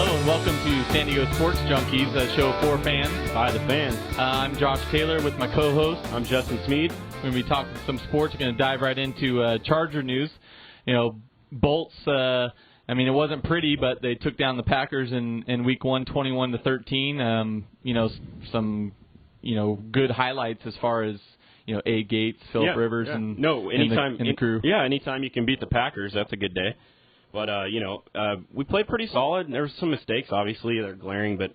Hello and welcome to San Diego Sports Junkies, a show for fans. By the fans. I'm Josh Taylor with my co-host. I'm Justin Smead. We're going to be talking some sports. We're going to dive right into Charger news. You know, Bolts, it wasn't pretty, but they took down the Packers in Week 1, 21-13. Some good highlights as far as A. Gates, Phillip Rivers, and the crew. Yeah, anytime you can beat the Packers, that's a good day. But, we played pretty solid. There were some mistakes, obviously. They're glaring, but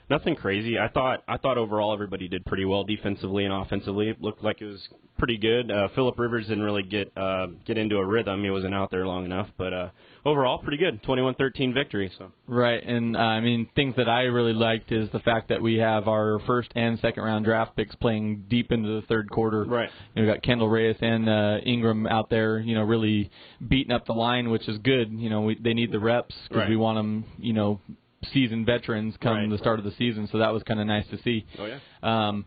nothing crazy. I thought overall everybody did pretty well defensively and offensively. It looked like it was pretty good. Phillip Rivers didn't really get into a rhythm. He wasn't out there long enough. But overall, pretty good. 21-13 victory. So. Right, and things that I really liked is the fact that we have our first and second round draft picks playing deep into the third quarter. Right. We got Kendall Reyes and Ingram out there, really beating up the line, which is good. They need the reps because we want them, seasoned veterans come the start of the season, so that was kind of nice to see. Oh, yeah.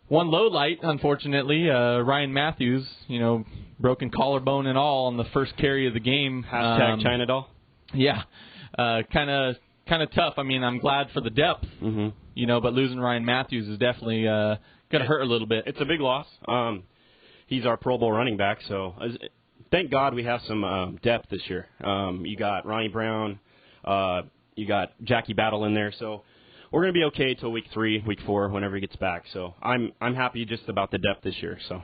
One low light, unfortunately, Ryan Matthews, broken collarbone and all on the first carry of the game. Hashtag China doll. Yeah, kind of tough. I'm glad for the depth, but losing Ryan Matthews is definitely going to hurt a little bit. It's a big loss. He's our Pro Bowl running back, so thank God we have some depth this year. You got Ronnie Brown, you got Jackie Battle in there, so we're going to be okay till week 3, week 4, whenever he gets back. So I'm happy just about the depth this year. So,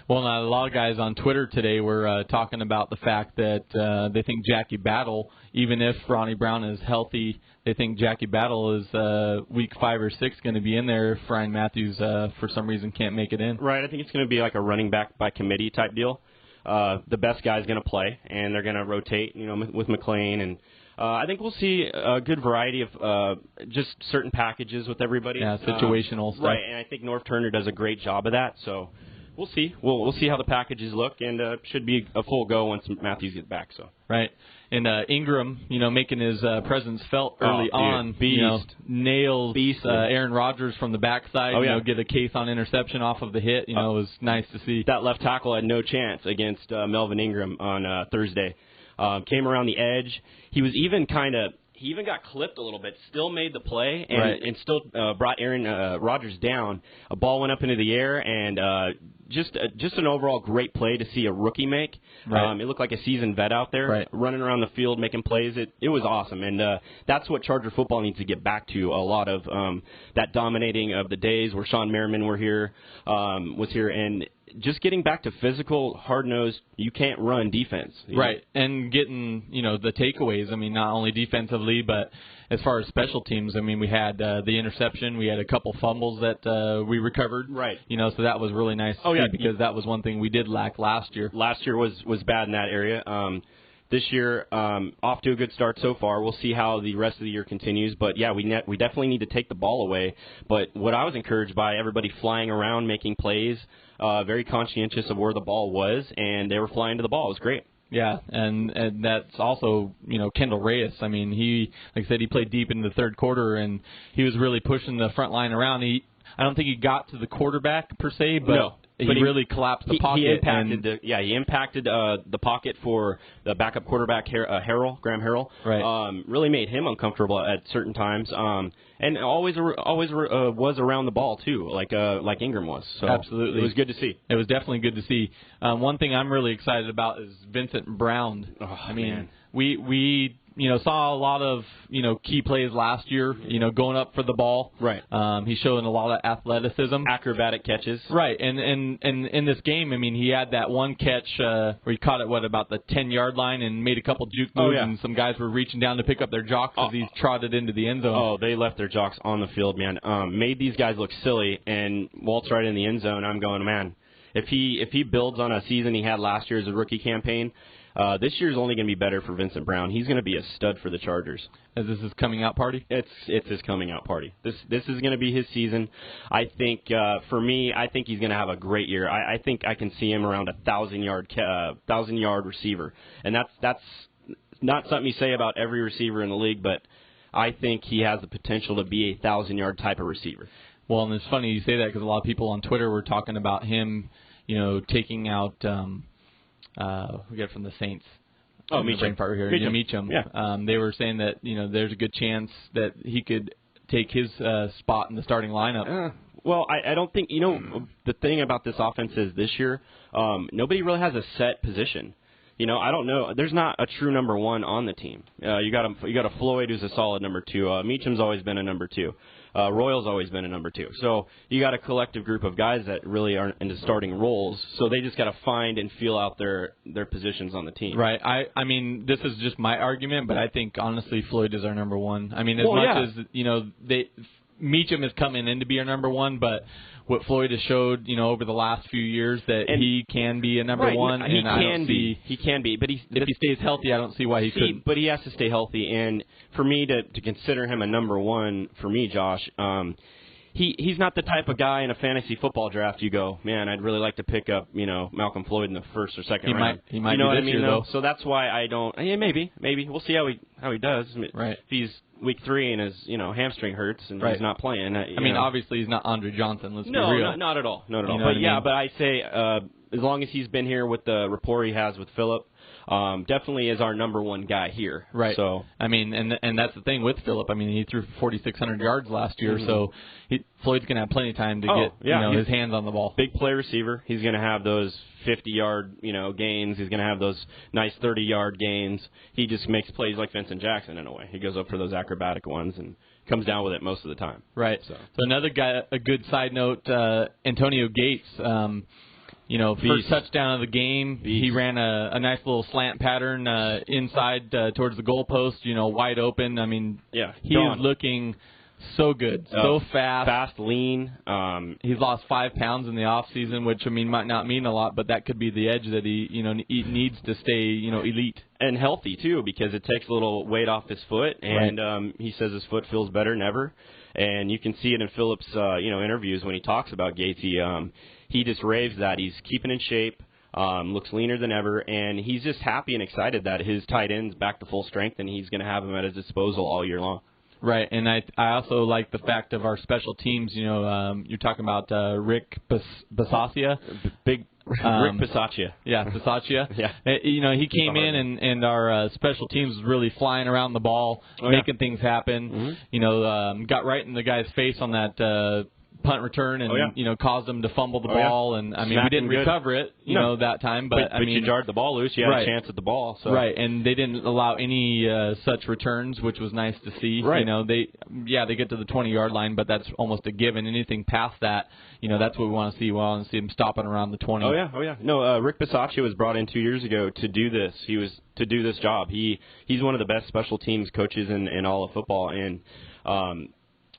well, a lot of guys on Twitter today were talking about the fact that they think Jackie Battle, even if Ronnie Brown is healthy, they think Jackie Battle is week 5 or 6 going to be in there if Ryan Matthews for some reason can't make it in. Right. I think it's going to be like a running back by committee type deal. The best guy's going to play, and they're going to rotate, with McLean and. I think we'll see a good variety of just certain packages with everybody. Yeah, situational stuff. Right, and I think North Turner does a great job of that. So we'll see. We'll see how the packages look, and should be a full go once Matthews gets back. So right, and Ingram, making his presence felt early on. Beast. Nails Aaron Rodgers from the backside. Get a case on interception off of the hit. It was nice to see. That left tackle had no chance against Melvin Ingram on Thursday. Came around the edge. He even got clipped a little bit, still made the play, and still brought Aaron Rodgers down. A ball went up into the air, and just an overall great play to see a rookie make. It looked like a seasoned vet out there, running around the field, making plays. It was awesome, and that's what Charger football needs to get back to. A lot of that dominating of the days where Sean Merriman was here, and just getting back to physical, hard-nosed, you can't run defense. Right, and getting, the takeaways. Not only defensively, but as far as special teams, we had the interception. We had a couple fumbles that we recovered. Right. So that was really nice to see because that was one thing we did lack last year. Last year was bad in that area. This year, off to a good start so far. We'll see how the rest of the year continues. But, yeah, we definitely need to take the ball away. But what I was encouraged by, everybody flying around, making plays, very conscientious of where the ball was, and they were flying to the ball. It was great. Yeah, and that's also, Kendall Reyes. He, like I said, he played deep into the third quarter, and he was really pushing the front line around. I don't think he got to the quarterback per se, but... No. He really collapsed the pocket. He impacted the pocket for the backup quarterback, Graham Harrell. Right. Really made him uncomfortable at certain times. And always was around the ball too, like Ingram was. So absolutely, it was good to see. It was definitely good to see. One thing I'm really excited about is Vincent Brown. Man. We saw a lot of, key plays last year, going up for the ball. Right. He's showing a lot of athleticism. Acrobatic catches. Right. And in this game, he had that one catch where he caught it, about the 10-yard line and made a couple juke moves, and some guys were reaching down to pick up their jocks as he trotted into the end zone. Oh, they left their jocks on the field, man. Made these guys look silly, and waltzed right in the end zone. I'm going, man, if he builds on a season he had last year as a rookie campaign, this year's only going to be better for Vincent Brown. He's going to be a stud for the Chargers. Is this his coming out party? It's his coming out party. This is going to be his season. I think for me, I think he's going to have a great year. I think I can see him around 1,000-yard receiver, and that's not something you say about every receiver in the league, but I think he has the potential to be a 1,000-yard type of receiver. Well, and it's funny you say that because a lot of people on Twitter were talking about him, taking out. We get from the Saints. Meacham. Meacham. Yeah. They were saying that there's a good chance that he could take his spot in the starting lineup. Well, I don't think the thing about this offense is this year nobody really has a set position. I don't know. There's not a true number one on the team. You got a Floyd who's a solid number two. Meacham's always been a number two. Royal's always been a number two. So you got a collective group of guys that really aren't into starting roles. So they just got to find and feel out their positions on the team. Right. I mean, this is just my argument, but I think honestly Floyd is our number one. I mean, as Meacham is coming in to be our number one, but what Floyd has showed, over the last few years that he can be a number one. He can be, but if he stays healthy, I don't see why he couldn't. But he has to stay healthy, and for me to consider him a number one, for me, Josh, he's not the type of guy in a fantasy football draft you go, man, I'd really like to pick up, Malcolm Floyd in the first or second round. He might. You know what I mean? Year, so that's why I don't. Yeah, maybe we'll see how he does. Right. If he's week 3 and his hamstring hurts and he's not playing. I mean, obviously he's not Andre Johnson. Let's be real. No, not at all. Not at all. But but I say as long as he's been here with the rapport he has with Phillip, definitely is our number one guy here. Right. So I mean, and that's the thing with Phillip. I mean, he threw 4,600 yards last year, so Floyd's gonna have plenty of time to get his hands on the ball. Big play receiver. He's gonna have those 50-yard gains. He's gonna have those nice 30-yard gains. He just makes plays like Vincent Jackson in a way. He goes up for those acrobatic ones and comes down with it most of the time. Right. So another guy, a good side note, Antonio Gates. First touchdown of the game. He ran a nice little slant pattern inside towards the goalpost, wide open. I mean, he is looking so good, so fast, lean. He's lost 5 pounds in the off season, which might not mean a lot, but that could be the edge that he needs to stay elite and healthy too, because it takes a little weight off his foot, and he says his foot feels better than ever, and you can see it in Phillip's interviews when he talks about Gates. He just raves that he's keeping in shape. Looks leaner than ever, and he's just happy and excited that his tight end's back to full strength, and he's going to have him at his disposal all year long. Right, and I also like the fact of our special teams. You're talking about Rick Bisaccia. Rick Bisaccia. Yeah, Bisaccia. Yeah. He came in and our special teams was really flying around the ball, making things happen. Mm-hmm. Got right in the guy's face on that punt return and caused them to fumble the ball, and I mean we didn't recover it that time, but I mean you jarred the ball loose, you had a chance at the ball, so and they didn't allow any such returns, which was nice to see. They get to the 20-yard line, but that's almost a given. Anything past that, that's what we want to see. We want to see them stopping around the 20. No, Rick Bisaccia was brought in 2 years ago to do this. He was to do this job. He's one of the best special teams coaches in all of football, and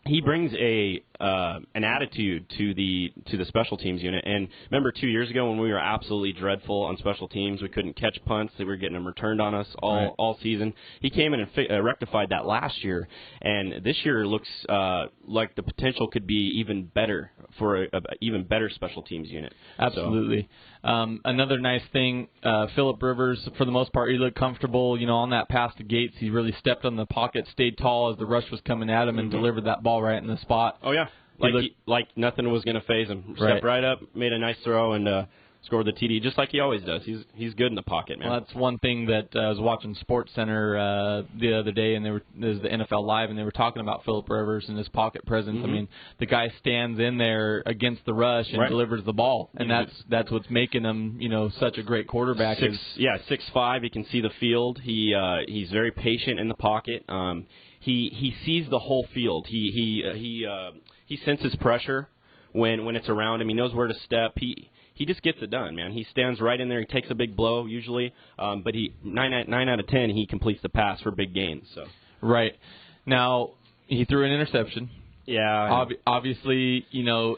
he brings an attitude to the special teams unit. And remember 2 years ago when we were absolutely dreadful on special teams, we couldn't catch punts, they were getting them returned on us all season. He came in and rectified that last year, and this year looks like the potential could be even better for a even better special teams unit. Absolutely. Another nice thing, Phillip Rivers, for the most part, he looked comfortable. On that pass to Gates, he really stepped on the pocket, stayed tall as the rush was coming at him, and delivered that ball right in the spot. Oh yeah, like nothing was going to phase him. Stepped right up, made a nice throw, and scored the TD just like he always does. He's good in the pocket, man. Well, that's one thing that I was watching SportsCenter the other day, and there's the NFL Live, and they were talking about Phillip Rivers and his pocket presence. Mm-hmm. I mean, the guy stands in there against the rush and delivers the ball, and that's what's making him such a great quarterback. 6'5", he can see the field. He's very patient in the pocket. He sees the whole field. He senses pressure when it's around him. He knows where to step. He just gets it done, man. He stands right in there. He takes a big blow usually, but 9 out of 10 he completes the pass for big gains. So right now he threw an interception. Yeah. Obviously,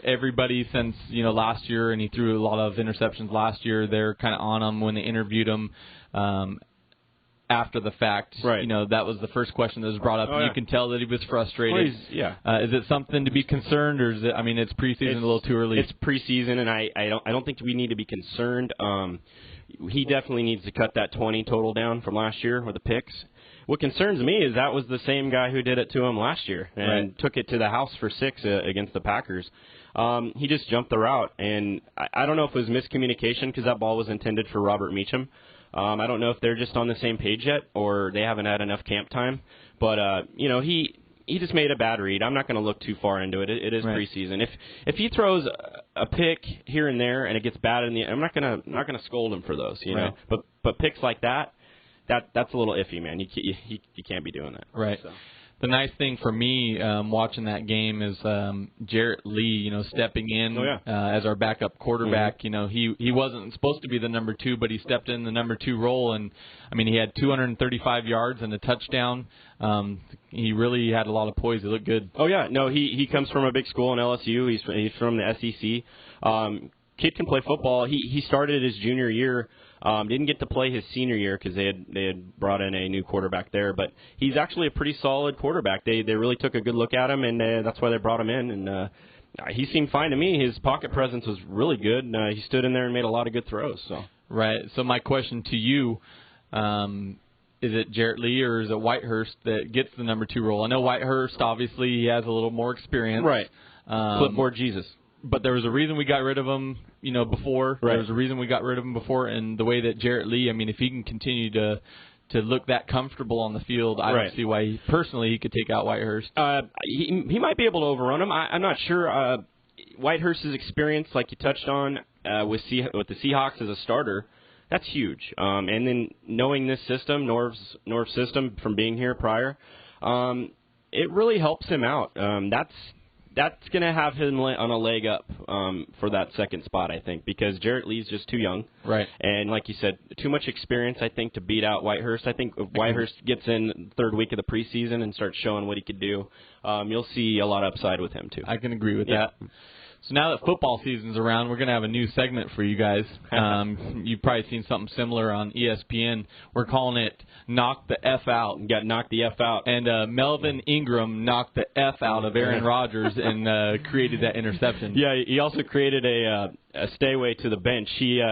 everybody since last year, and he threw a lot of interceptions last year. They're kind of on him when they interviewed him. After the fact, that was the first question that was brought up. And you can tell that he was frustrated. Well, is it something to be concerned, or is it? I mean, it's preseason, a little too early. It's preseason, and I don't think we need to be concerned. He definitely needs to cut that 20 total down from last year with the picks. What concerns me is that was the same guy who did it to him last year and took it to the house for 6 against the Packers. He just jumped the route, and I don't know if it was miscommunication because that ball was intended for Robert Meacham. I don't know if they're just on the same page yet or they haven't had enough camp time. But, he just made a bad read. I'm not going to look too far into it. It is preseason. If he throws a pick here and there and it gets bad I'm not going to scold him for those, you know. But picks like that's a little iffy, man. You can't be doing that. Right. So. The nice thing for me watching that game is Jarrett Lee, stepping in as our backup quarterback. Mm-hmm. He wasn't supposed to be the number 2, but he stepped in the number 2 role, and he had 235 yards and a touchdown. He really had a lot of poise. He looked good. Oh yeah, no, he comes from a big school in LSU. He's from the SEC. Kid can play football. He started his junior year. Didn't get to play his senior year because they had brought in a new quarterback there. But he's actually a pretty solid quarterback. They really took a good look at him, and that's why they brought him in. And he seemed fine to me. His pocket presence was really good. He stood in there and made a lot of good throws. So right. So my question to you, is it Jarrett Lee or is it Whitehurst that gets the number 2 role? I know Whitehurst, obviously, he has a little more experience. Right. Clipboard Jesus. But there was a reason we got rid of him, before. Right. There was a reason we got rid of him before, and the way that Jarrett Lee, if he can continue to look that comfortable on the field, I don't see why he could take out Whitehurst. He might be able to overrun him. I'm not sure. Whitehurst's experience, like you touched on, with the Seahawks as a starter, that's huge. And then knowing this system, Norv's system from being here prior, it really helps him out. That's going to have him on a leg up for that second spot, I think, because Jarrett Lee's just too young. Right. And like you said, too much experience, I think, to beat out Whitehurst. I think if Whitehurst gets in third week of the preseason and starts showing what he could do, you'll see a lot of upside with him, too. I can agree with that. So now that football season's around, we're going to have a new segment for you guys. You've probably seen something similar on ESPN. We're calling it Knock the F Out. You got knocked the F out. And Melvin Ingram knocked the F out of Aaron Rodgers and created that interception. Yeah, he also created a stay away to the bench. He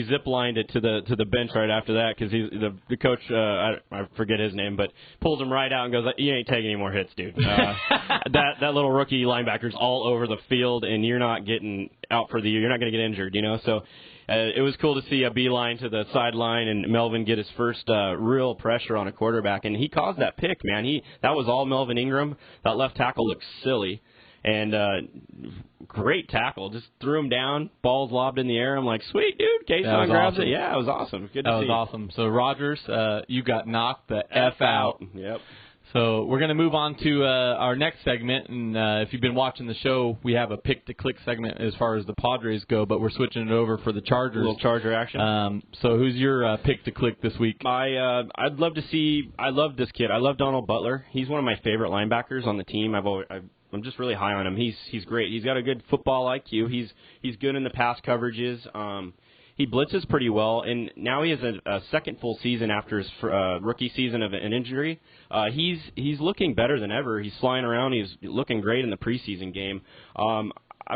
zip-lined it to the bench right after that because the coach, I forget his name, but pulls him right out and goes, "You ain't taking any more hits, dude." That little rookie linebacker's all over the field, and you're not getting out for the year. You're not going to get injured, So it was cool to see a beeline to the sideline and Melvin get his first real pressure on a quarterback, and he caused that pick, man. That was all Melvin Ingram. That left tackle looked silly. And great tackle. Just threw him down. Ball's lobbed in the air. I'm like, sweet, dude. Kason grabs it. Yeah, it was awesome. Good to see. That was awesome. So, Rodgers, you got knocked the F out. Yep. So, we're going to move on to our next segment. And if you've been watching the show, we have a pick-to-click segment as far as the Padres go, but we're switching it over for the Chargers. A little Charger action. So, who's your pick-to-click this week? I'd love to see – I love this kid. I love Donald Butler. He's one of my favorite linebackers on the team. I'm just really high on him. He's great. He's got a good football IQ. He's good in the pass coverages. He blitzes pretty well, and now he has a second full season after his rookie season of an injury. He's looking better than ever. He's flying around. He's looking great in the preseason game. I'm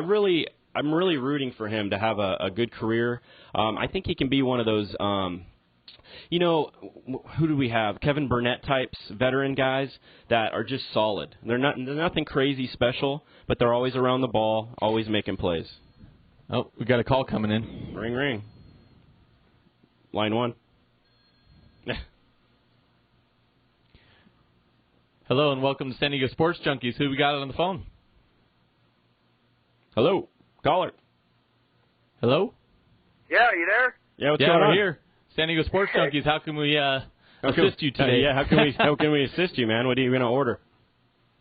really rooting for him to have a good career. I think he can be one of those. Who do we have? Kevin Burnett types, veteran guys that are just solid. They're nothing crazy special, but they're always around the ball, always making plays. Oh, we got a call coming in. Ring, ring. Line 1. Hello and welcome to San Diego Sports Junkies. Who we got on the phone? Hello, caller. Hello? Yeah, are you there? Yeah, what's going on? We're here. San Diego Sports Junkies, how can we assist you today? How can we assist you, man? What are you going to order?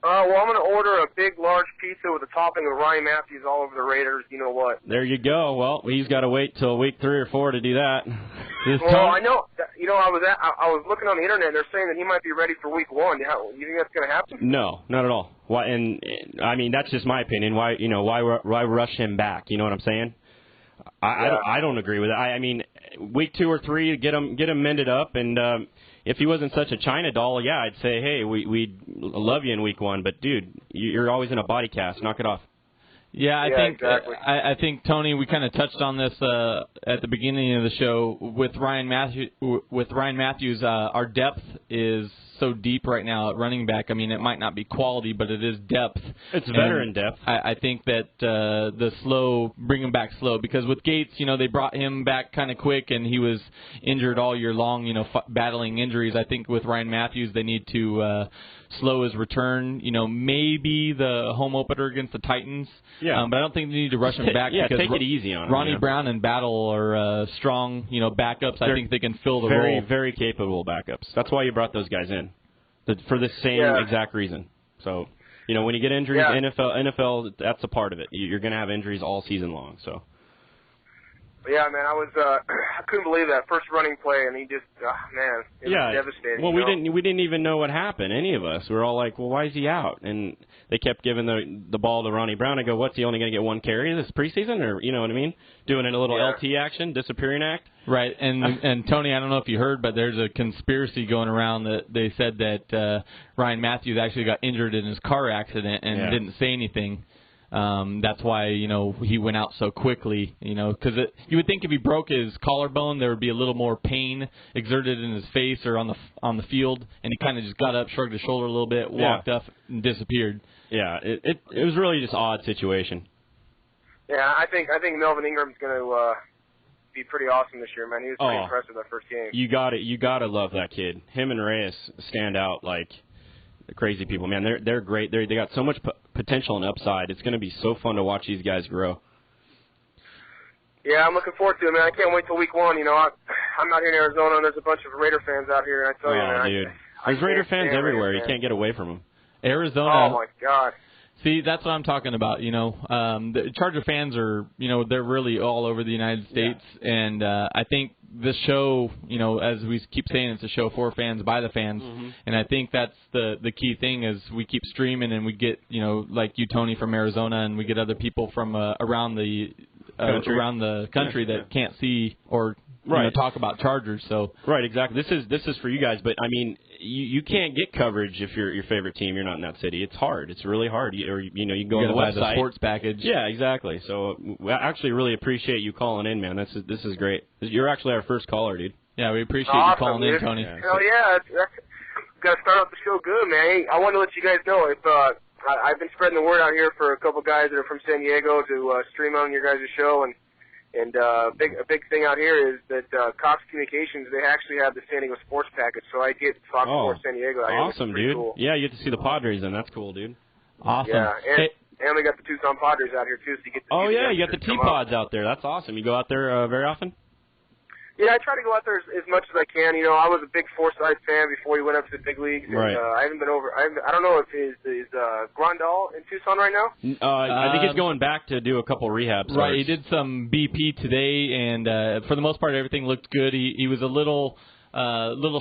Well, I'm going to order a big, large pizza with a topping of Ryan Matthews all over the Raiders. You know what? There you go. Well, he's got to wait till week 3 or 4 to do that. I know. I was looking on the internet, and they're saying that he might be ready for week 1. You think that's going to happen? No, not at all. Why? And I mean, that's just my opinion. Why rush him back? You know what I'm saying? I don't agree with it. I mean, week 2 or 3, get him mended up, and if he wasn't such a China doll, yeah, I'd say, hey, we love you in week 1, but dude, you're always in a body cast. Knock it off. Yeah, I Yeah, think exactly. I think Tony, we kind of touched on this at the beginning of the show with Ryan Matthews. Our depth is so deep right now at running back. I mean, it might not be quality, but it is depth. It's veteran depth. I think that bring him back slow, because with Gates, they brought him back kind of quick, and he was injured all year long, battling injuries. I think with Ryan Matthews, they need to slow his return. Maybe the home opener against the Titans. Yeah. But I don't think they need to rush him back. Yeah, because take it easy on him. Ronnie Brown and Battle are strong, backups. I think they can fill the role. Very, very capable backups. That's why you brought those guys in, for the same exact reason. So, when you get injuries, NFL, that's a part of it. You're going to have injuries all season long. So. Yeah, man, I couldn't believe that first running play, and he just, it was devastating. Well, we didn't even know what happened. Any of us, we were all like, well, why is he out? And they kept giving the ball to Ronnie Brown. I go, what's he only going to get one carry this preseason, or you know what I mean? Doing a little LT action, disappearing act. Right, and Tony, I don't know if you heard, but there's a conspiracy going around that they said that Ryan Matthews actually got injured in his car accident and didn't say anything. That's why, he went out so quickly, because you would think if he broke his collarbone, there would be a little more pain exerted in his face or on the field, and he kind of just got up, shrugged his shoulder a little bit, walked up, and disappeared. Yeah, it was really just an odd situation. Yeah, I think Melvin Ingram's going to be pretty awesome this year, man. He was pretty impressive that first game. You got to love that kid. Him and Reyes stand out like crazy people, man. They're great. They got so much potential and upside. It's going to be so fun to watch these guys grow. Yeah, I'm looking forward to it, man. I can't wait till week 1. I'm out here in Arizona, and there's a bunch of Raider fans out here, and I tell you, man, dude, there's Raider fans everywhere. You can't get away from them. Arizona. Oh my God. See, that's what I'm talking about. The Charger fans are, they're really all over the United States, and I think this show, as we keep saying, it's a show for fans, by the fans, and I think that's the key thing is we keep streaming and we get, like you, Tony, from Arizona, and we get other people from around the country that can't see or talk about Chargers. So right, exactly. This is for you guys, but I mean, you can't get coverage if your favorite team, you're not in that city. It's hard. It's really hard. You can go on the website. The sports package. Yeah, exactly. So we actually really appreciate you calling in, man. This is great. You're actually our first caller, dude. Yeah, we appreciate you calling in, Tony. Hell yeah, that's got to start off the show good, man. Hey, I want to let you guys know if I've been spreading the word out here for a couple guys that are from San Diego to stream on your guys' show, and a big thing out here is that Cox Communications, they actually have the San Diego Sports package, so I get Fox Sports San Diego out here. Awesome, dude. Cool. Yeah, you get to see the Padres, and that's cool, dude. Awesome. Yeah, and we got the Tucson Padres out here too, so you get to you got the T-Pods out there. That's awesome. You go out there very often? Yeah, I try to go out there as much as I can. I was a big Forsythe fan before he went up to the big leagues. And, right. I haven't been over. I don't know if is Grandal in Tucson right now. I think he's going back to do a couple rehab starts. Right, he did some BP today, and for the most part, everything looked good. He was a little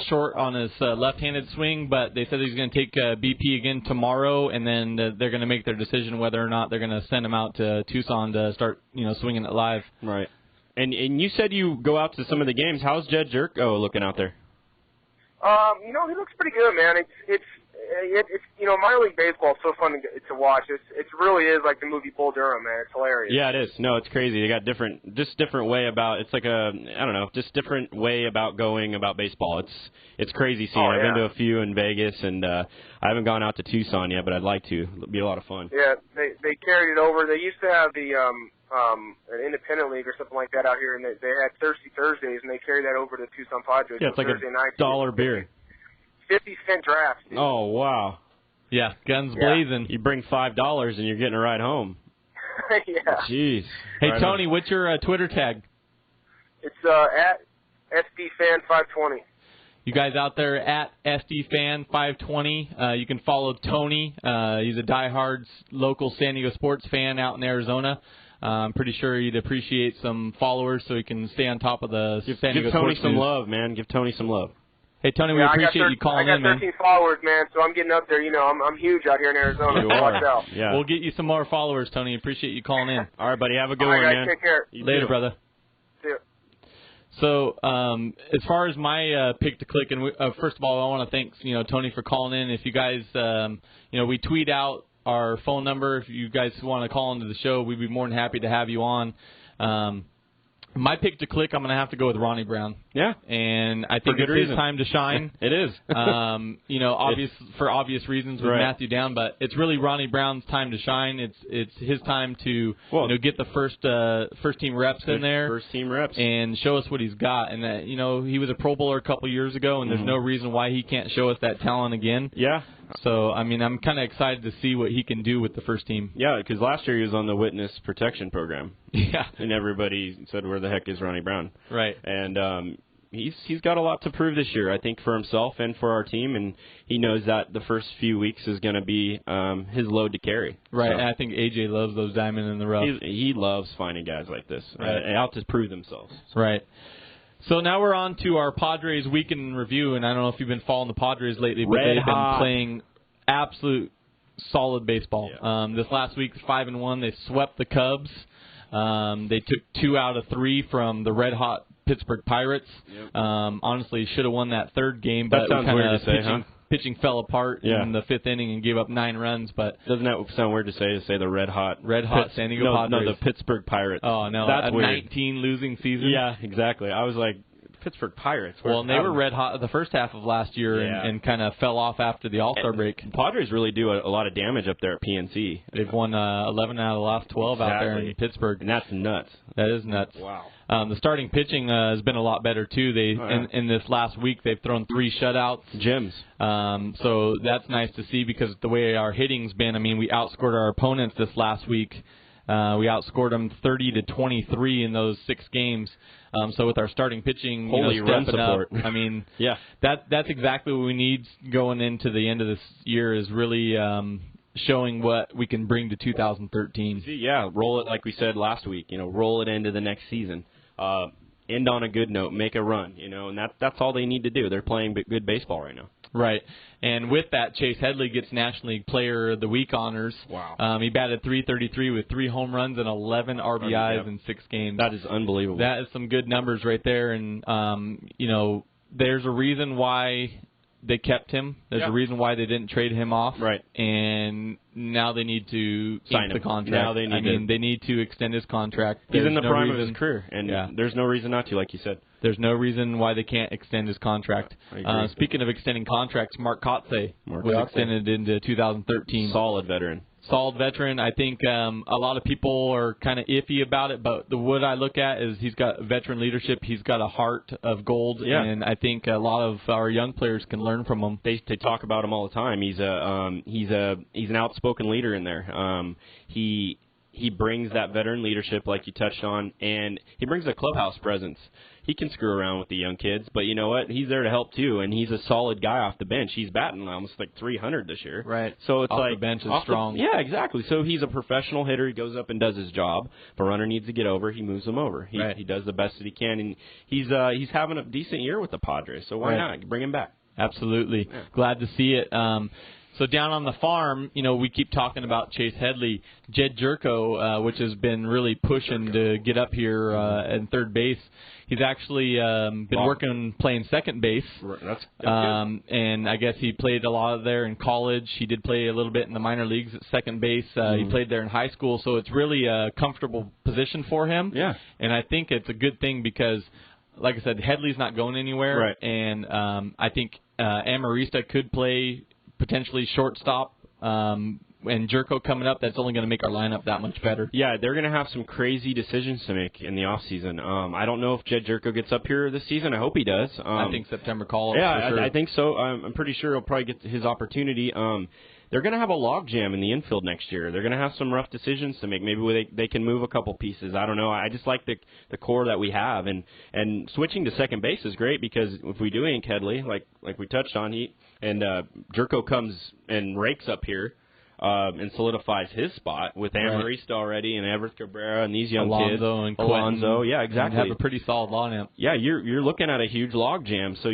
short on his left-handed swing, but they said he's going to take BP again tomorrow, and then they're going to make their decision whether or not they're going to send him out to Tucson to start, swinging it live. Right. And you said you go out to some of the games. How's Jed Jerko looking out there? He looks pretty good, man. It's minor league baseball is so fun to watch. It really is like the movie Bull Durham, man. It's hilarious. Yeah, it is. No, it's crazy. They got different way about. It's like different way about going about baseball. It's crazy seeing. I've been to a few in Vegas, and I haven't gone out to Tucson yet, but I'd like to. It'll be a lot of fun. Yeah, they carried it over. They used to have the an independent league or something like that out here, and they had Thirsty Thursdays, and they carried that over to Tucson Padres. Yeah, it's like Thursday night. $1 beer. 50-cent draft. Dude. Oh, wow. Yeah, guns blazing. You bring $5 and you're getting a ride home. Yeah. Jeez. Hey, Tony, what's your Twitter tag? It's at SDFan520. You guys out there at SDFan520, you can follow Tony. He's a diehard local San Diego sports fan out in Arizona. I'm pretty sure he'd appreciate some followers so he can stay on top of the San Diego sports. Give Tony some love, man. Give Tony some love. Hey, Tony, we appreciate you calling in, man. I got 13 followers, man, so I'm getting up there. I'm huge out here in Arizona. You watch out. Yeah. We'll get you some more followers, Tony. Appreciate you calling in. All right, buddy. Have a good one, guys, man. Take care. Later, brother. See you. So, as far as my pick to click, and first of all, I want to thank Tony for calling in. If you guys, we tweet out our phone number. If you guys want to call into the show, we'd be more than happy to have you on. My pick to click, I'm going to have to go with Ronnie Brown. Yeah. And I think it's his time to shine. It is. For obvious reasons with Matthew down, but it's really Ronnie Brown's time to shine. It's his time to get the first team reps in there. First team reps. And show us what he's got. And that, he was a Pro Bowler a couple years ago, and there's no reason why he can't show us that talent again. Yeah. So, I'm kind of excited to see what he can do with the first team. Yeah, because last year he was on the witness protection program. Yeah. And everybody said, where the heck is Ronnie Brown? Right. And he's got a lot to prove this year, I think, for himself and for our team. And he knows that the first few weeks is going to be his load to carry. Right. So, and I think AJ loves those diamond in the rough. He loves finding guys like this out to prove themselves. So. Right. So now we're on to our Padres weekend in review, and I don't know if you've been following the Padres lately, but they've been playing absolute solid baseball. Yeah. This last week, 5-1, they swept the Cubs. They took 2 out of 3 from the red-hot Pittsburgh Pirates. Yep. Honestly, should have won that third game, but sounds weird to say, pitching fell apart in the 5th inning and gave up 9 runs. But doesn't that sound weird to say the red-hot San Diego Padres? No, the Pittsburgh Pirates. Oh, no, that's a weird. 19 losing season. Yeah, exactly. I was like, Pittsburgh Pirates. Well, and they were red hot the first half of last year and kind of fell off after the All-Star break. The Padres really do a lot of damage up there at PNC. They've won 11 out of the last 12 out there in Pittsburgh. And that's nuts. That is nuts. Wow. The starting pitching has been a lot better, too. In this last week, they've thrown 3 shutouts. Gems. So that's nice to see because the way our hitting's been, we outscored our opponents this last week. We outscored them 30-23 in those 6 games. So with our starting pitching, run support. Up, that's exactly what we need going into the end of this year is really showing what we can bring to 2013. Roll it like we said last week. Roll it into the next season. End on a good note, make a run. And that's all they need to do. They're playing good baseball right now. Right. And with that, Chase Headley gets National League Player of the Week honors. Wow. He batted .333 with 3 home runs and 11 RBIs in 6 games. That is unbelievable. That is some good numbers right there. And, there's a reason why they kept him. There's a reason why they didn't trade him off. Right. And now they need to sign the him. contract. Now they need to extend his contract. He's in the prime of his career, and there's no reason not to, like you said. There's no reason why they can't extend his contract. Speaking of extending contracts, Mark Kotze was extended into 2013. Solid veteran. I think a lot of people are kind of iffy about it, but what I look at is he's got veteran leadership. He's got a heart of gold, and I think a lot of our young players can learn from him. They talk about him all the time. He's an outspoken leader in there. He brings that veteran leadership, like you touched on, and he brings a clubhouse presence. He can screw around with the young kids, but you know what? He's there to help too, and he's a solid guy off the bench. He's batting almost like 300 this year. Right. So it's off the bench is strong. Yeah, exactly. So he's a professional hitter. He goes up and does his job. If a runner needs to get over, he moves him over. He does the best that he can, and he's having a decent year with the Padres. So why not bring him back? Absolutely. Yeah. Glad to see it. So down on the farm, we keep talking about Chase Headley. Jed Jerko, which has been really pushing to get up here in third base. He's actually been working playing second base. That's and I guess he played a lot there in college. He did play a little bit in the minor leagues at second base. He played there in high school, so it's really a comfortable position for him. Yeah. And I think it's a good thing because, like I said, Headley's not going anywhere. Right. And I think Amarista could play potentially shortstop, and Jerko coming up, that's only going to make our lineup that much better. Yeah, they're going to have some crazy decisions to make in the offseason. I don't know if Jed Jerko gets up here this season. I hope he does. I think September call-up. Yeah, for sure. I think so. I'm pretty sure he'll probably get his opportunity. They're going to have a logjam in the infield next year. They're going to have some rough decisions to make. Maybe they can move a couple pieces. I don't know. I just like the core that we have. And switching to second base is great because if we do ink Headley, like we touched on, Jerko comes and rakes up here and solidifies his spot with Amarista already and Everett Cabrera and these young kids. And Alonso. Yeah, exactly. Have a pretty solid lineup. Yeah, you're looking at a huge logjam. So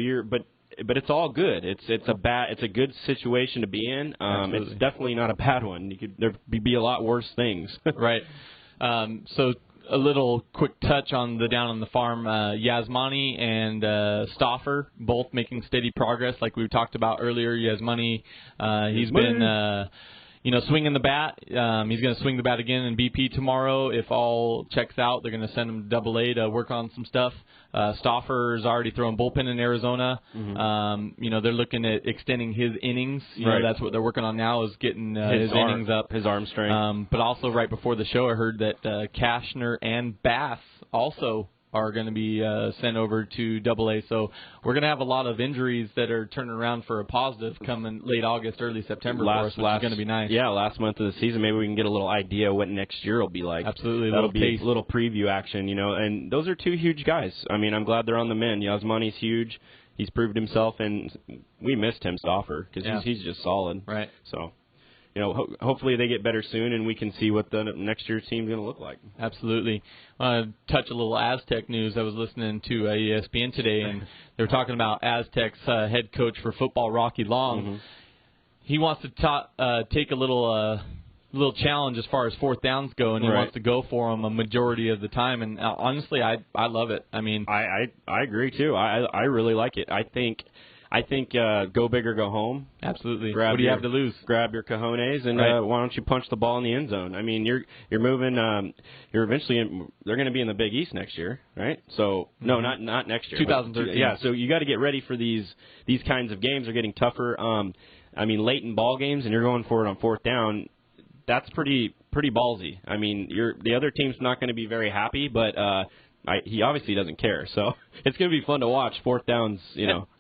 but it's all good. It's a good situation to be in. It's definitely not a bad one. There'd be a lot worse things. Right. So a little quick touch on the down on the farm. Yasmani and Stauffer both making steady progress, like we talked about earlier. Yasmani, he's been swinging the bat. He's going to swing the bat again in BP tomorrow. If all checks out, they're going to send him to Double-A to work on some stuff. Stauffer's already throwing bullpen in Arizona. They're looking at extending his innings. That's what they're working on now, is getting his innings up. His arm strength. But also right before the show, I heard that Cashner and Bass also are going to be sent over to Double-A. So we're going to have a lot of injuries that are turning around for a positive coming late August, early September for us, which is going to be nice. Yeah, last month of the season, maybe we can get a little idea what next year will be like. Absolutely. That'll be a little preview action, and those are two huge guys. I mean, I'm glad they're on the mend. Yasmani's huge. He's proved himself, and we missed him, Stauffer, because he's just solid. Right. So, hopefully they get better soon, and we can see what the next year's team's going to look like. Absolutely. I want to touch a little Aztec news. I was listening to ESPN today, and they were talking about Aztec's head coach for football, Rocky Long. He wants to take a little challenge as far as fourth downs go, and he wants to go for them a majority of the time. And honestly, I love it. I mean, I agree too. I really like it. I think go big or go home. Absolutely. What do you have to lose? Grab your cojones and why don't you punch the ball in the end zone? I mean, you're moving. You're eventually they're going to be in the Big East next year, right? So no, not next year. 2013. Yeah. So you got to get ready for these kinds of games. Are getting tougher. I mean, late in ball games, and you're going for it on fourth down. That's pretty ballsy. I mean, the other team's not going to be very happy, but he obviously doesn't care. So it's going to be fun to watch fourth downs.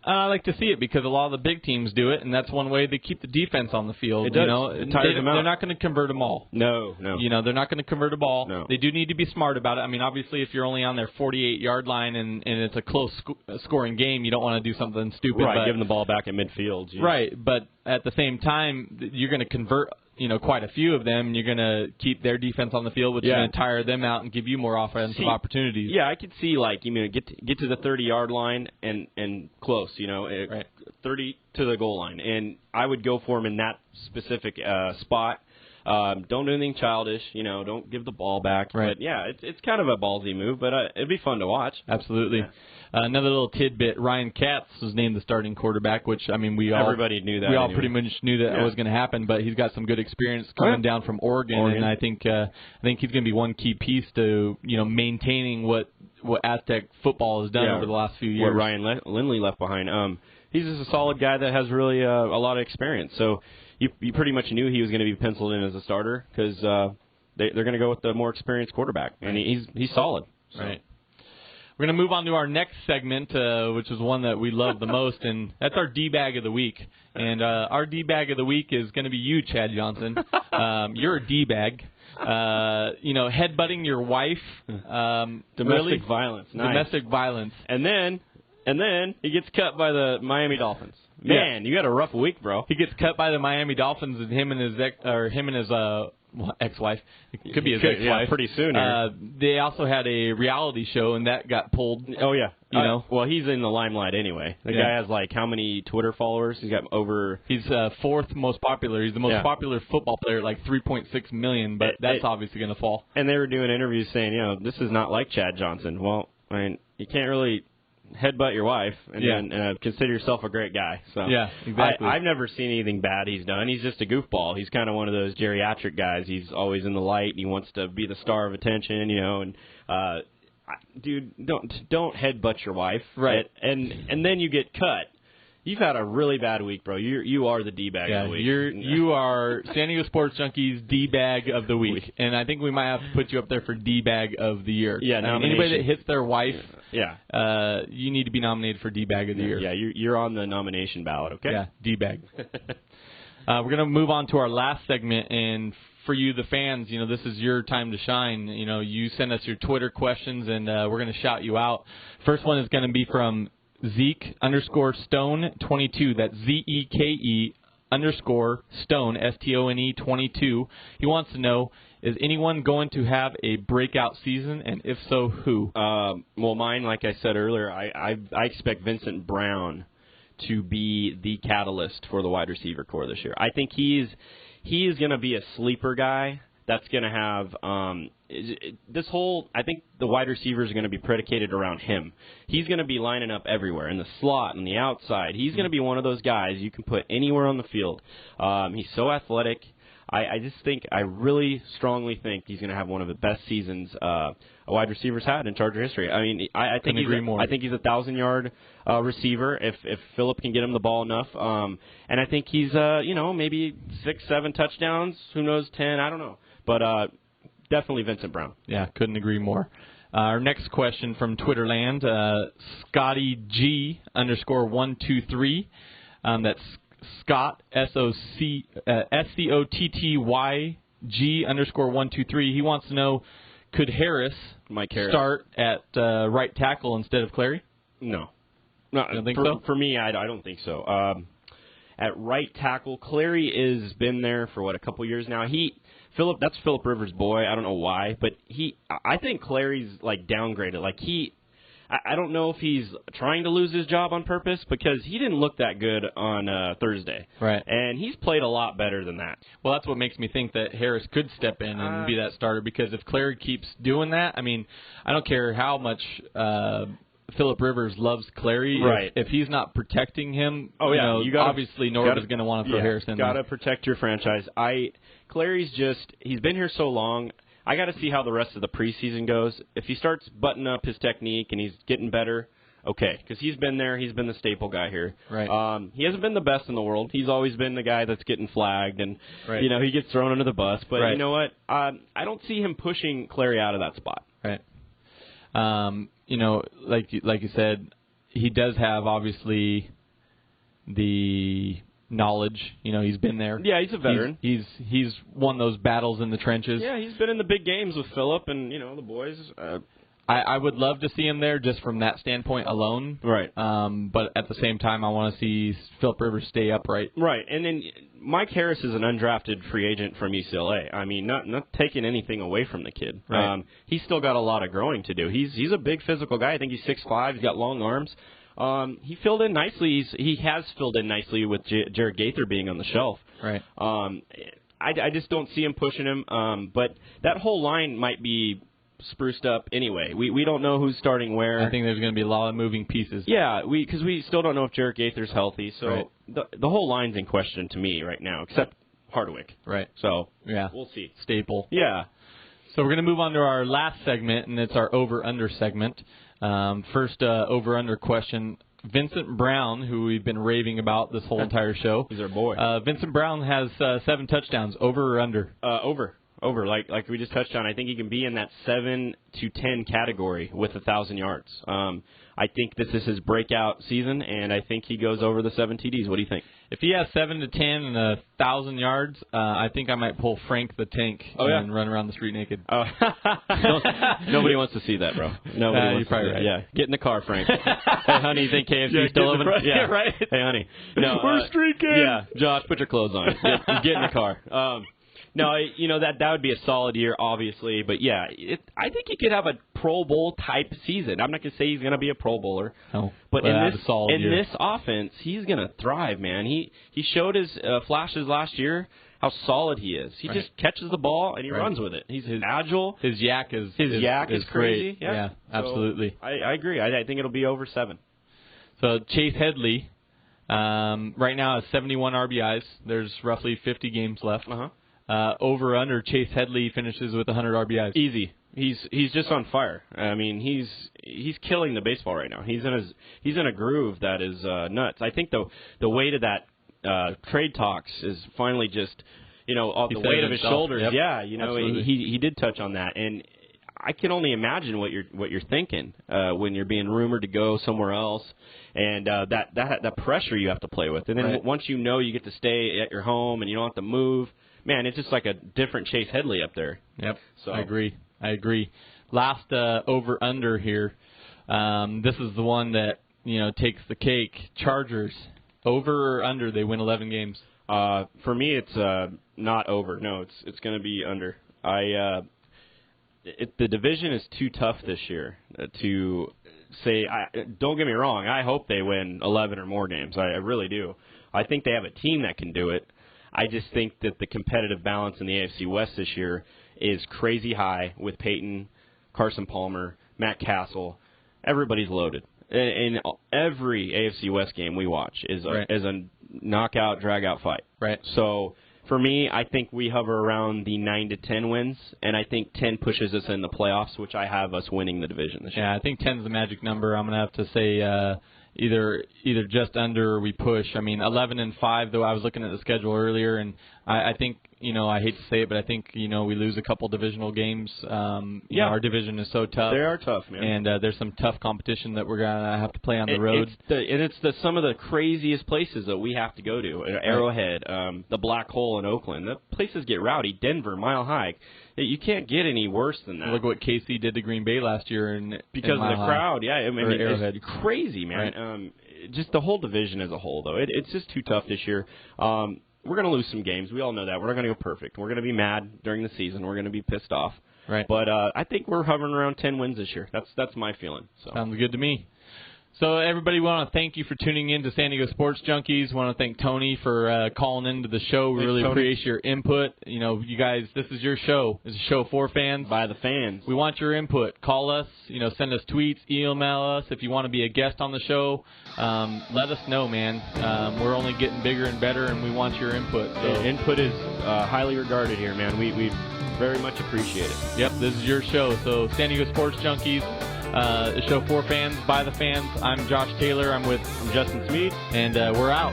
I like to see it because a lot of the big teams do it, and that's one way they keep the defense on the field. It does. It tires them out. They're not going to convert them all. No. They're not going to convert a ball. No. They do need to be smart about it. I mean, obviously, if you're only on their 48-yard line and it's a close scoring game, you don't want to do something stupid. Right, give them the ball back at midfield. Geez. Right, but at the same time, you're going to convert quite a few of them. You're going to keep their defense on the field, which is going to tire them out and give you more offensive opportunities. Yeah, I could see get to the 30-yard line and close. 30 to the goal line, and I would go for him in that specific spot. Don't do anything childish. Don't give the ball back. Right. But yeah, it's kind of a ballsy move, but it'd be fun to watch. Absolutely. Yeah. Another little tidbit: Ryan Katz was named the starting quarterback, which everybody knew that. We all pretty much knew that was going to happen. But he's got some good experience coming down from Oregon, and I think he's going to be one key piece to maintaining what Aztec football has done over the last few years. What Ryan Lindley left behind. He's just a solid guy that has really a lot of experience. So you pretty much knew he was going to be penciled in as a starter because they're going to go with the more experienced quarterback, and he's solid. So. Right. We're going to move on to our next segment, which is one that we love the most, and that's our D-Bag of the Week. And our D-Bag of the Week is going to be you, Chad Johnson. You're a D-Bag. Headbutting your wife. Domestic violence. Nice. Domestic violence. And then he gets cut by the Miami Dolphins. Man, you got a rough week, bro. He gets cut by the Miami Dolphins, and him and his ex-wife. It could be his ex-wife. Yeah, pretty soon. They also had a reality show, and that got pulled. Oh yeah. Well, he's in the limelight anyway. The guy has how many Twitter followers? He's got over. He's fourth most popular. He's the most popular football player, 3.6 million. But that's obviously going to fall. And they were doing interviews saying, this is not like Chad Johnson. Well, I mean, you can't really headbutt your wife and then consider yourself a great guy. So yeah, exactly. I've never seen anything bad he's done. He's just a goofball. He's kind of one of those geriatric guys. He's always in the light. And he wants to be the star of attention, and dude, don't headbutt your wife. Right. And then you get cut. You've had a really bad week, bro. You are the D-Bag of the week. You are San Diego Sports Junkies D-Bag of the week. And I think we might have to put you up there for D-Bag of the year. Yeah, anybody that hits their wife, you need to be nominated for D-Bag of the year. Yeah, you're on the nomination ballot, okay? Yeah, D-Bag. We're going to move on to our last segment, and for you, the fans, this is your time to shine. You send us your Twitter questions, and we're going to shout you out. First one is going to be from Zeke_Stone22. That's ZEKE_Stone, STONE 22. He wants to know, is anyone going to have a breakout season, and if so, who? Well, mine, like I said earlier, I expect Vincent Brown to be the catalyst for the wide receiver core this year. I think he is going to be a sleeper guy that's going to have I think the wide receivers are going to be predicated around him. He's going to be lining up everywhere, in the slot, on the outside. He's going to be one of those guys you can put anywhere on the field. He's so athletic. I just think, I really strongly think he's going to have one of the best seasons a wide receiver's had in Charger history. I mean, I think he's a 1,000-yard receiver if Phillip can get him the ball enough. And I think he's, maybe 6-7 touchdowns. Who knows, 10? I don't know. But definitely Vincent Brown. Yeah, couldn't agree more. Our next question from Twitterland, Scotty G _123. That's Scott SCOTTYG _123. He wants to know, could Mike Harris start at right tackle instead of Clary? No. You don't think so? For me, I don't think so. At right tackle, Clary has been there for a couple years now. That's Phillip Rivers' boy. I don't know why, but I think Clary's downgraded. I don't know if he's trying to lose his job on purpose, because he didn't look that good on Thursday. Right. And he's played a lot better than that. Well, that's what makes me think that Harris could step in and be that starter, because if Clary keeps doing that, I mean, I don't care how much Phillip Rivers loves Clary. Right. If he's not protecting him, obviously Norv is going to want to throw Harris in there. Got to protect your franchise. Clary's he's been here so long. I got to see how the rest of the preseason goes. If he starts buttoning up his technique and he's getting better, okay, because he's been there. He's been the staple guy here. Right. He hasn't been the best in the world. He's always been the guy that's getting flagged, and right. He gets thrown under the bus. But right. You know what? I don't see him pushing Clary out of that spot. Right. Like you said, he does have obviously the knowledge. He's been there. Yeah, he's a veteran. He's won those battles in the trenches. Yeah, he's been in the big games with Phillip and the boys. I would love to see him there just from that standpoint alone. Right. But at the same time, I want to see Phillip Rivers stay upright. Right. And then Mike Harris is an undrafted free agent from UCLA. I mean, not taking anything away from the kid. Right. He's still got a lot of growing to do. He's a big physical guy. I think he's 6'5". He's got long arms. He filled in nicely. He has filled in nicely with Jared Gaither being on the shelf. Right. I just don't see him pushing him. But that whole line might be spruced up anyway. We don't know who's starting where. I think there's going to be a lot of moving pieces. Yeah, because we still don't know if Jared Gaither's healthy. So right. the whole line's in question to me right now, except Hardwick. Right. So yeah, we'll see. Staple. Yeah. So we're going to move on to our last segment, and it's our over-under segment. First over-under question. Vincent Brown, who we've been raving about this whole entire show. He's our boy. Vincent Brown has 7 touchdowns. Over or under? Over. Like we just touched on, I think he can be in that 7 to 10 category with 1,000 yards. I think this is his breakout season, and I think he goes over the 7 TDs. What do you think? If he has 7 to 10 and 1,000 yards, I think I might pull Frank the Tank and run around the street naked. Oh. Nobody wants to see that, bro. Nobody wants to see that. Right. Yeah, get in the car, Frank. Hey, honey, you think KFC's still open? Yeah, right. Hey, honey. No, we're streaking. Yeah, Josh, put your clothes on. Get in the car. No, that would be a solid year, obviously. But, yeah, I think he could have a Pro Bowl-type season. I'm not going to say he's going to be a Pro Bowler. No, but in this offense, he's going to thrive, man. He showed his flashes last year how solid he is. He just catches the ball, and he runs with it. He's agile. His yak is crazy. Yeah, absolutely. I agree. I think it'll be over 7. So Chase Headley right now has 71 RBIs. There's roughly 50 games left. Uh-huh. Over under, Chase Headley finishes with 100 RBIs. Easy. He's just on fire. I mean, he's killing the baseball right now. He's in a groove that is nuts. I think the weight of that trade talks is finally just the weight of his shoulders. Yep. Yeah, Absolutely. he did touch on that, and I can only imagine what you're thinking when you're being rumored to go somewhere else, and that pressure you have to play with, and then once you get to stay at your home and you don't have to move. Man, it's just like a different Chase Headley up there. Yep, so I agree. Last over-under here. This is the one that, takes the cake. Chargers, over or under, they win 11 games? For me, it's not over. No, it's going to be under. The division is too tough this year to say. Don't get me wrong. I hope they win 11 or more games. I really do. I think they have a team that can do it. I just think that the competitive balance in the AFC West this year is crazy high with Peyton, Carson Palmer, Matt Castle. Everybody's loaded. And every AFC West game we watch is a knockout, drag-out fight. Right. So For me, I think we hover around the 9 to 10 wins, and I think 10 pushes us in the playoffs, which I have us winning the division this year. Yeah, I think 10 is the magic number. I'm going to have to say either just under or we push. I mean, 11-5, though. I was looking at the schedule earlier, and I think, I hate to say it, but I think, we lose a couple divisional games. Our division is so tough. They are tough, man. And there's some tough competition that we're going to have to play on the road. It's some of the craziest places that we have to go to. Arrowhead, the Black Hole in Oakland. The places get rowdy. Denver, Mile High. You can't get any worse than that. Look what KC did to Green Bay last year. Because of the crowd, yeah. I mean, Arrowhead. it's crazy, man. Right. Just the whole division as a whole, though. It's just too tough this year. We're going to lose some games. We all know that. We're not going to go perfect. We're going to be mad during the season. We're going to be pissed off. Right. But I think we're hovering around 10 wins this year. That's my feeling. So. Sounds good to me. So, everybody, we want to thank you for tuning in to San Diego Sports Junkies. We want to thank Tony for calling into the show. We really appreciate your input. You guys, this is your show. It's a show for fans. By the fans. We want your input. Call us. Send us tweets. Email us. If you want to be a guest on the show, let us know, man. We're only getting bigger and better, and we want your input. So input is highly regarded here, man. We very much appreciate it. Yep, this is your show. So, San Diego Sports Junkies. A show for fans, by the fans. I'm Josh Taylor. I'm Justin Smead. And we're out.